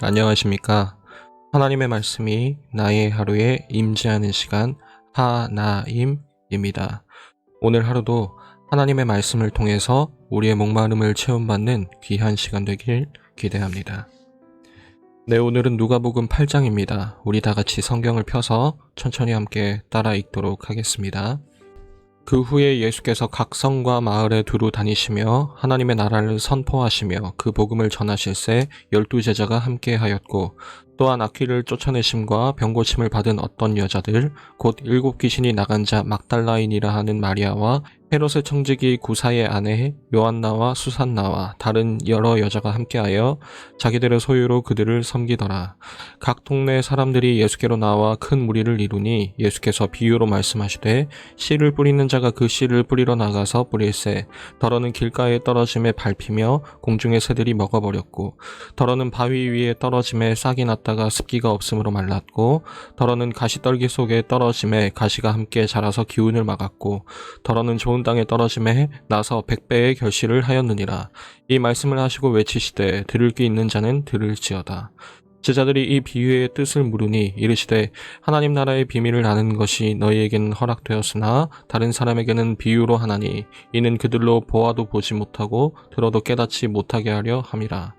안녕하십니까. 하나님의 말씀이 나의 하루에 임재하는 시간 하나임입니다. 오늘 하루도 하나님의 말씀을 통해서 우리의 목마름을 체험받는 귀한 시간 되길 기대합니다. 네, 오늘은 누가복음 8장입니다. 우리 다 같이 성경을 펴서 천천히 함께 따라 읽도록 하겠습니다. 그 후에 예수께서 각 성과 마을에 두루 다니시며 하나님의 나라를 선포하시며 그 복음을 전하실새 12제자가 함께하였고, 또한 악귀를 쫓아내심과 병고침을 받은 어떤 여자들 곧 7귀신이 나간 자 막달라인이라 하는 마리아와 헤롯의 청지기 구사의 아내 요한나와 수산나와 다른 여러 여자가 함께하여 자기들의 소유로 그들을 섬기더라. 각 동네 사람들이 예수께로 나와 큰 무리를 이루니 예수께서 비유로 말씀하시되, 씨를 뿌리는 자가 그 씨를 뿌리러 나가서 뿌릴새 더러는 길가에 떨어짐에 밟히며 공중의 새들이 먹어버렸고, 더러는 바위 위에 떨어짐에 싹이 났다가 습기가 없으므로 말랐고, 더러는 가시떨기 속에 떨어짐에 가시가 함께 자라서 기운을 막았고, 더러는 좋은 땅에 떨어짐에 나서 100배의 결실을 하였느니라. 이 말씀을 하시고 외치시되 들을 귀 있는 자는 들을지어다. 제자들이 이 비유의 뜻을 물으니 이르시되, 하나님 나라의 비밀을 아는 것이 너희에게는 허락되었으나 다른 사람에게는 비유로 하나니 이는 그들로 보아도 보지 못하고 들어도 깨닫지 못하게 하려 함이라.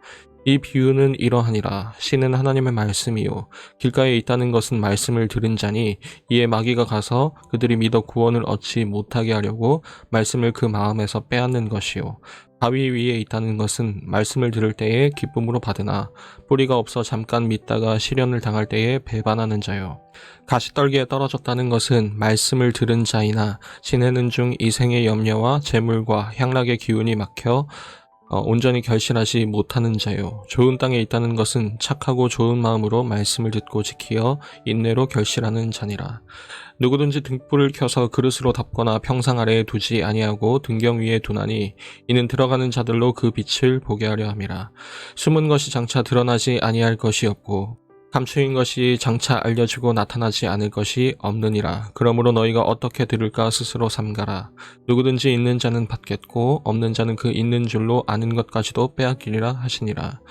이 비유는 이러하니라. 씨는 하나님의 말씀이요 길가에 있다는 것은 말씀을 들은 자니, 이에 마귀가 가서 그들이 믿어 구원을 얻지 못하게 하려고 말씀을 그 마음에서 빼앗는 것이요 바위 위에 있다는 것은 말씀을 들을 때에 기쁨으로 받으나 뿌리가 없어 잠깐 믿다가 시련을 당할 때에 배반하는 자요. 가시떨기에 떨어졌다는 것은 말씀을 들은 자이나 지내는 중 이 생의 염려와 재물과 향락의 기운이 막혀 온전히 결실하지 못하는 자요. 좋은 땅에 있다는 것은 착하고 좋은 마음으로 말씀을 듣고 지키어 인내로 결실하는 자니라. 누구든지 등불을 켜서 그릇으로 덮거나 평상 아래에 두지 아니하고 등경 위에 두나니 이는 들어가는 자들로 그 빛을 보게 하려 함이라. 숨은 것이 장차 드러나지 아니할 것이 없고 감추인 것이 장차 알려지고 나타나지 않을 것이 없느니라. 그러므로 너희가 어떻게 들을까 스스로 삼가라. 누구든지 있는 자는 받겠고 없는 자는 그 있는 줄로 아는 것까지도 빼앗기리라 하시니라.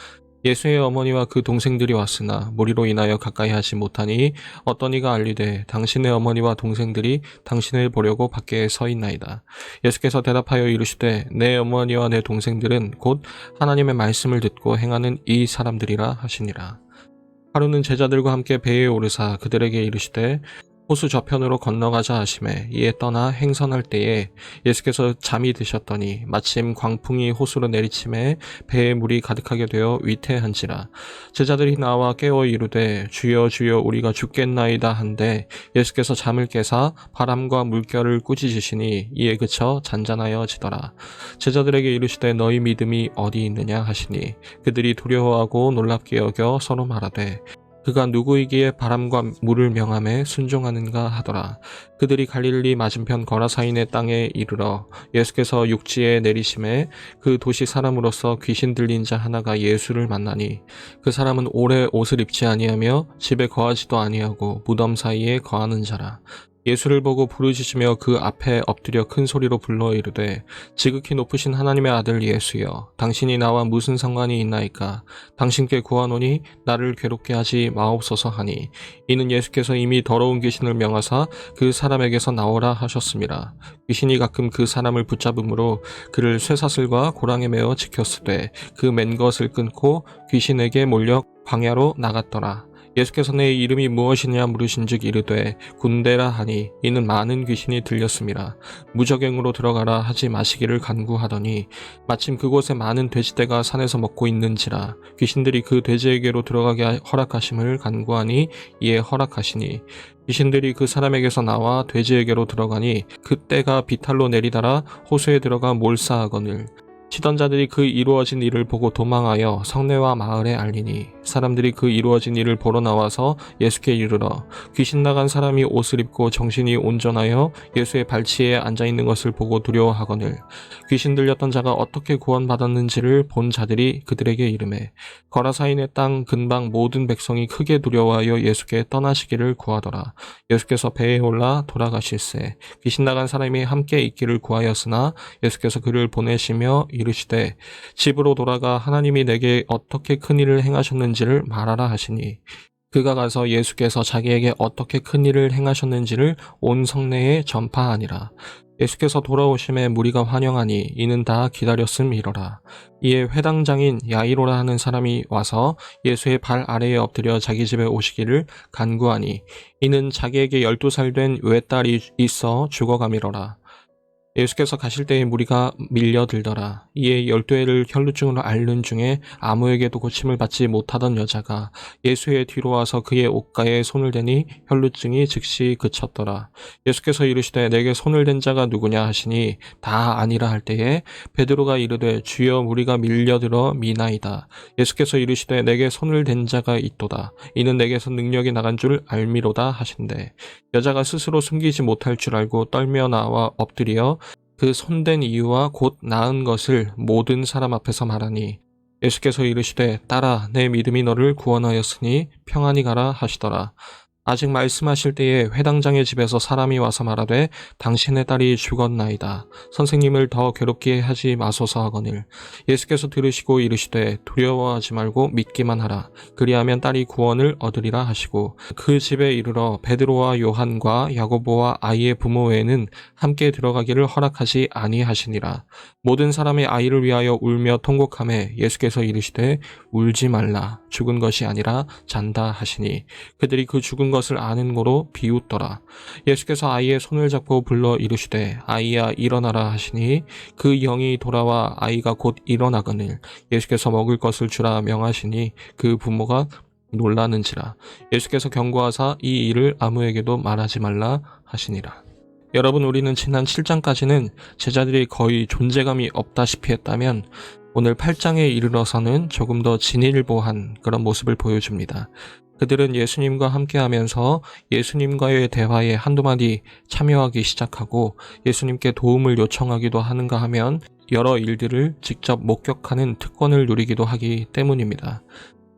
예수의 어머니와 그 동생들이 왔으나 무리로 인하여 가까이 하지 못하니 어떤 이가 알리되, 당신의 어머니와 동생들이 당신을 보려고 밖에 서 있나이다. 예수께서 대답하여 이르시되, 내 어머니와 내 동생들은 곧 하나님의 말씀을 듣고 행하는 이 사람들이라 하시니라. 하루는 제자들과 함께 배에 오르사 그들에게 이르시되 호수 저편으로 건너가자 하시매, 이에 떠나 행선할 때에 예수께서 잠이 드셨더니 마침 광풍이 호수로 내리침에 배에 물이 가득하게 되어 위태한지라. 제자들이 나와 깨어 이르되 주여 주여 우리가 죽겠나이다 한데, 예수께서 잠을 깨사 바람과 물결을 꾸짖으시니 이에 그쳐 잔잔하여지더라. 제자들에게 이르시되 너희 믿음이 어디 있느냐 하시니, 그들이 두려워하고 놀랍게 여겨 서로 말하되 그가 누구이기에 바람과 물을 명함에 순종하는가 하더라. 그들이 갈릴리 맞은편 거라사인의 땅에 이르러 예수께서 육지에 내리심에 그 도시 사람으로서 귀신 들린 자 하나가 예수를 만나니, 그 사람은 오래 옷을 입지 아니하며 집에 거하지도 아니하고 무덤 사이에 거하는 자라. 예수를 보고 부르짖으며 그 앞에 엎드려 큰 소리로 불러 이르되, 지극히 높으신 하나님의 아들 예수여, 당신이 나와 무슨 상관이 있나이까? 당신께 구하노니 나를 괴롭게 하지 마옵소서 하니, 이는 예수께서 이미 더러운 귀신을 명하사 그 사람에게서 나오라 하셨습니다. 귀신이 가끔 그 사람을 붙잡음으로 그를 쇠사슬과 고랑에 매어 지켰으되 그 맨 것을 끊고 귀신에게 몰려 광야로 나갔더라. 예수께서 내 이름이 무엇이냐 물으신즉 이르되 군대라 하니, 이는 많은 귀신이 들렸습니다. 무저갱으로 들어가라 하지 마시기를 간구하더니, 마침 그곳에 많은 돼지떼가 산에서 먹고 있는지라 귀신들이 그 돼지에게로 들어가게 허락하심을 간구하니 이에 허락하시니, 귀신들이 그 사람에게서 나와 돼지에게로 들어가니 그 떼가 비탈로 내리달아 호수에 들어가 몰사하거늘, 치던 자들이 그 이루어진 일을 보고 도망하여 성내와 마을에 알리니, 사람들이 그 이루어진 일을 보러 나와서 예수께 이르러 귀신 나간 사람이 옷을 입고 정신이 온전하여 예수의 발치에 앉아있는 것을 보고 두려워하거늘, 귀신 들렸던 자가 어떻게 구원받았는지를 본 자들이 그들에게 이르매, 거라사인의 땅 근방 모든 백성이 크게 두려워하여 예수께 떠나시기를 구하더라. 예수께서 배에 올라 돌아가실새 귀신 나간 사람이 함께 있기를 구하였으나 예수께서 그를 보내시며 이르시되 집으로 돌아가 하나님이 내게 어떻게 큰 일을 행하셨는지를 말하라 하시니 그가 가서 예수께서 자기에게 어떻게 큰 일을 행하셨는지를 온 성내에 전파하니라. 예수께서 돌아오심에 무리가 환영하니 이는 다 기다렸음이러라. 이에 회당장인 야이로라 하는 사람이 와서 예수의 발 아래에 엎드려 자기 집에 오시기를 간구하니 이는 자기에게 12살 된 외딸이 있어 죽어가미러라. 예수께서 가실 때에 무리가 밀려들더라. 이에 12회를 혈루증으로 앓는 중에 아무에게도 고침을 받지 못하던 여자가 예수의 뒤로 와서 그의 옷가에 손을 대니 혈루증이 즉시 그쳤더라. 예수께서 이르시되 내게 손을 댄 자가 누구냐 하시니 다 아니라 할 때에 베드로가 이르되 주여 무리가 밀려들어 미나이다. 예수께서 이르시되 내게 손을 댄 자가 있도다. 이는 내게서 능력이 나간 줄 알미로다 하신대. 여자가 스스로 숨기지 못할 줄 알고 떨며 나와 엎드려 그 손댄 이유와 곧 나은 것을 모든 사람 앞에서 말하니 예수께서 이르시되 딸아 내 믿음이 너를 구원하였으니 평안히 가라 하시더라. 아직 말씀하실 때에 회당장의 집에서 사람이 와서 말하되 당신의 딸이 죽었나이다. 선생님을 더 괴롭게 하지 마소서 하거늘. 예수께서 들으시고 이르시되 두려워하지 말고 믿기만 하라. 그리하면 딸이 구원을 얻으리라 하시고 그 집에 이르러 베드로와 요한과 야고보와 아이의 부모 외에는 함께 들어가기를 허락하지 아니하시니라. 모든 사람이 아이를 위하여 울며 통곡하매 예수께서 이르시되 울지 말라. 죽은 것이 아니라 잔다 하시니 그들이 그 죽은 것을 아는 거로 비웃더라. 예수께서 아이의 손을 잡고 불러 이르시되 아이야 일어나라 하시니 그 영이 돌아와 아이가 곧 일어나거늘 예수께서 먹을 것을 주라 명하시니 그 부모가 놀라는지라. 예수께서 경고하사 이 일을 아무에게도 말하지 말라 하시니라. 여러분, 우리는 지난 7장까지는 제자들이 거의 존재감이 없다시피 했다면 오늘 8장에 이르러서는 조금 더 진일보한 그런 모습을 보여줍니다. 그들은 예수님과 함께하면서 예수님과의 대화에 한두 마디 참여하기 시작하고 예수님께 도움을 요청하기도 하는가 하면 여러 일들을 직접 목격하는 특권을 누리기도 하기 때문입니다.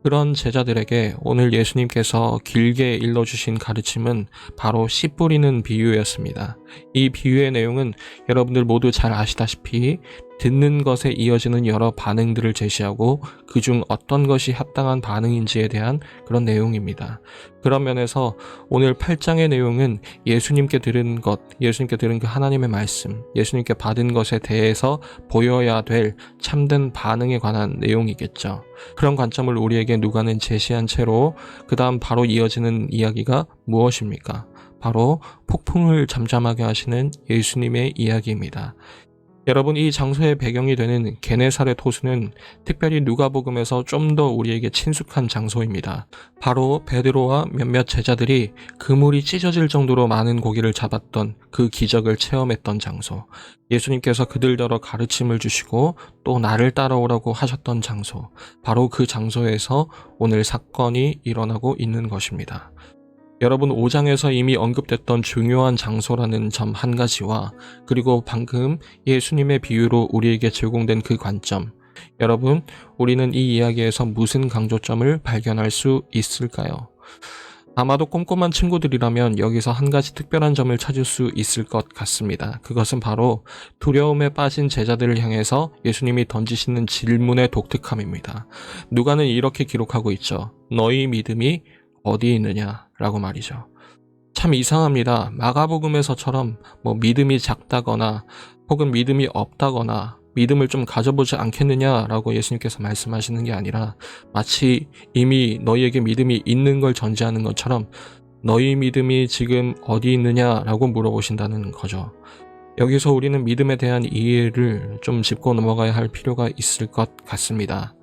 그런 제자들에게 오늘 예수님께서 길게 일러주신 가르침은 바로 씨 뿌리는 비유였습니다. 이 비유의 내용은 여러분들 모두 잘 아시다시피 듣는 것에 이어지는 여러 반응들을 제시하고 그중 어떤 것이 합당한 반응인지에 대한 그런 내용입니다. 그런 면에서 오늘 8장의 내용은 예수님께 들은 것, 예수님께 들은 그 하나님의 말씀, 예수님께 받은 것에 대해서 보여야 될 참된 반응에 관한 내용이겠죠. 그런 관점을 우리에게 누가는 제시한 채로 그 다음 바로 이어지는 이야기가 무엇입니까? 바로 폭풍을 잠잠하게 하시는 예수님의 이야기입니다. 여러분, 이 장소의 배경이 되는 게네사렛 호수는 특별히 누가복음에서 좀 더 우리에게 친숙한 장소입니다. 바로 베드로와 몇몇 제자들이 그물이 찢어질 정도로 많은 고기를 잡았던 그 기적을 체험했던 장소, 예수님께서 그들더러 가르침을 주시고 또 나를 따라오라고 하셨던 장소, 바로 그 장소에서 오늘 사건이 일어나고 있는 것입니다. 여러분, 5장에서 이미 언급됐던 중요한 장소라는 점 한 가지와 그리고 방금 예수님의 비유로 우리에게 제공된 그 관점, 여러분, 우리는 이 이야기에서 무슨 강조점을 발견할 수 있을까요? 아마도 꼼꼼한 친구들이라면 여기서 한 가지 특별한 점을 찾을 수 있을 것 같습니다. 그것은 바로 두려움에 빠진 제자들을 향해서 예수님이 던지시는 질문의 독특함입니다. 누가는 이렇게 기록하고 있죠. 너희 믿음이 어디 있느냐 라고 말이죠. 참 이상합니다. 마가복음에서처럼 믿음이 작다거나 혹은 믿음이 없다거나 믿음을 좀 가져보지 않겠느냐라고 예수님께서 말씀하시는 게 아니라 마치 이미 너희에게 믿음이 있는 걸 전제하는 것처럼 너희 믿음이 지금 어디 있느냐라고 물어보신다는 거죠. 여기서 우리는 믿음에 대한 이해를 좀 짚고 넘어가야 할 필요가 있을 것 같습니다.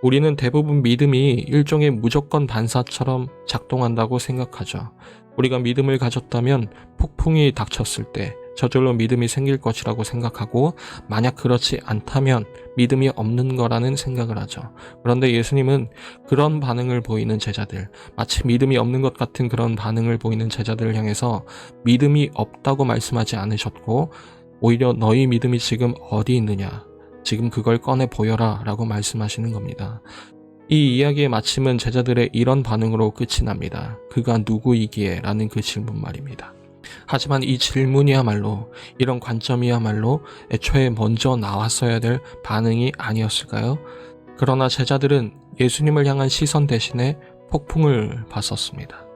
우리는 대부분 믿음이 일종의 무조건 반사처럼 작동한다고 생각하죠. 우리가 믿음을 가졌다면 폭풍이 닥쳤을 때 저절로 믿음이 생길 것이라고 생각하고 만약 그렇지 않다면 믿음이 없는 거라는 생각을 하죠. 그런데 예수님은 그런 반응을 보이는 제자들, 마치 믿음이 없는 것 같은 그런 반응을 보이는 제자들을 향해서 믿음이 없다고 말씀하지 않으셨고 오히려 너희 믿음이 지금 어디 있느냐, 지금 그걸 꺼내 보여라 라고 말씀하시는 겁니다. 이 이야기의 마침은 제자들의 이런 반응으로 끝이 납니다. 그가 누구이기에? 라는 그 질문 말입니다. 하지만 이 질문이야말로, 이런 관점이야말로 애초에 먼저 나왔어야 될 반응이 아니었을까요? 그러나 제자들은 예수님을 향한 시선 대신에 폭풍을 봤었습니다.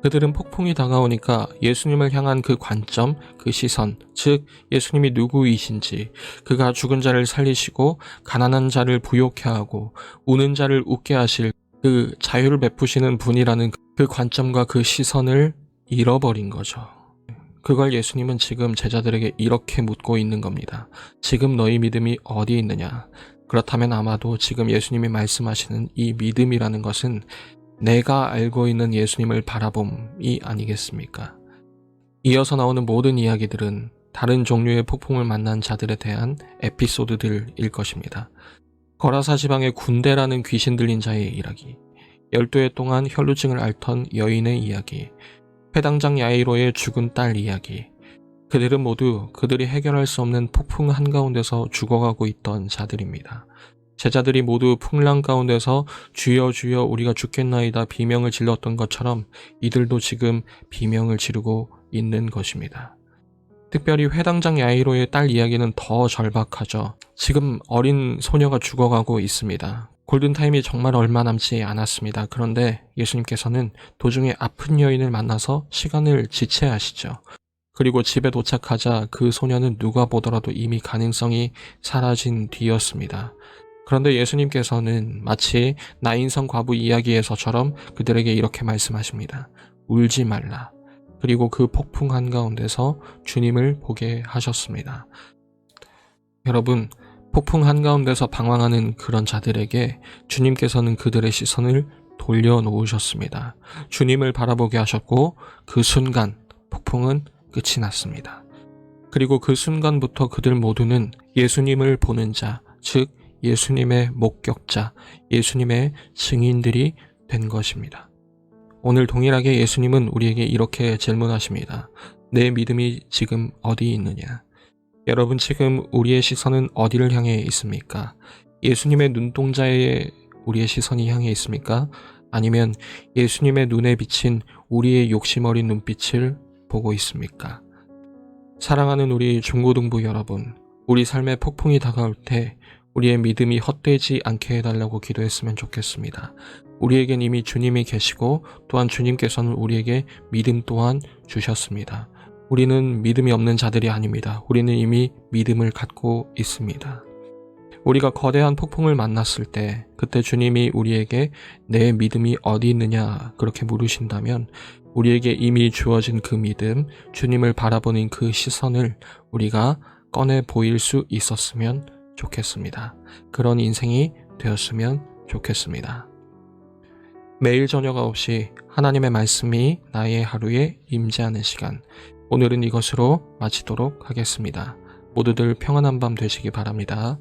그들은 폭풍이 다가오니까 예수님을 향한 그 관점, 그 시선, 즉 예수님이 누구이신지, 그가 죽은 자를 살리시고 가난한 자를 부욕해 하고 우는 자를 웃게 하실 그 자유를 베푸시는 분이라는 그 관점과 그 시선을 잃어버린 거죠. 그걸 예수님은 지금 제자들에게 이렇게 묻고 있는 겁니다. 지금 너희 믿음이 어디 있느냐? 그렇다면 아마도 지금 예수님이 말씀하시는 이 믿음이라는 것은 내가 알고 있는 예수님을 바라봄이 아니겠습니까? 이어서 나오는 모든 이야기들은 다른 종류의 폭풍을 만난 자들에 대한 에피소드들일 것입니다. 거라사 지방의 군대라는 귀신 들린 자의 이야기, 12해 동안 혈루증을 앓던 여인의 이야기, 회당장 야이로의 죽은 딸 이야기, 그들은 모두 그들이 해결할 수 없는 폭풍 한가운데서 죽어가고 있던 자들입니다. 제자들이 모두 풍랑 가운데서 주여 주여 우리가 죽겠나이다 비명을 질렀던 것처럼 이들도 지금 비명을 지르고 있는 것입니다. 특별히 회당장 야이로의 딸 이야기는 더 절박하죠. 지금 어린 소녀가 죽어가고 있습니다. 골든타임이 정말 얼마 남지 않았습니다. 그런데 예수님께서는 도중에 아픈 여인을 만나서 시간을 지체하시죠. 그리고 집에 도착하자 그 소녀는 누가 보더라도 이미 가능성이 사라진 뒤였습니다. 그런데 예수님께서는 마치 나인성 과부 이야기에서처럼 그들에게 이렇게 말씀하십니다. 울지 말라. 그리고 그 폭풍 한가운데서 주님을 보게 하셨습니다. 여러분, 폭풍 한가운데서 방황하는 그런 자들에게 주님께서는 그들의 시선을 돌려놓으셨습니다. 주님을 바라보게 하셨고 그 순간 폭풍은 끝이 났습니다. 그리고 그 순간부터 그들 모두는 예수님을 보는 자, 즉 예수님의 목격자, 예수님의 증인들이 된 것입니다. 오늘 동일하게 예수님은 우리에게 이렇게 질문하십니다. 내 믿음이 지금 어디 있느냐? 여러분, 지금 우리의 시선은 어디를 향해 있습니까? 예수님의 눈동자에 우리의 시선이 향해 있습니까? 아니면 예수님의 눈에 비친 우리의 욕심 어린 눈빛을 보고 있습니까? 사랑하는 우리 중고등부 여러분, 우리 삶에 폭풍이 다가올 때 우리의 믿음이 헛되지 않게 해달라고 기도했으면 좋겠습니다. 우리에겐 이미 주님이 계시고 또한 주님께서는 우리에게 믿음 또한 주셨습니다. 우리는 믿음이 없는 자들이 아닙니다. 우리는 이미 믿음을 갖고 있습니다. 우리가 거대한 폭풍을 만났을 때 그때 주님이 우리에게 내 믿음이 어디 있느냐 그렇게 물으신다면 우리에게 이미 주어진 그 믿음, 주님을 바라보는 그 시선을 우리가 꺼내 보일 수 있었으면 좋겠습니다. 그런 인생이 되었으면 좋겠습니다. 매일 저녁 9시 하나님의 말씀이 나의 하루에 임재하는 시간, 오늘은 이것으로 마치도록 하겠습니다. 모두들 평안한 밤 되시기 바랍니다.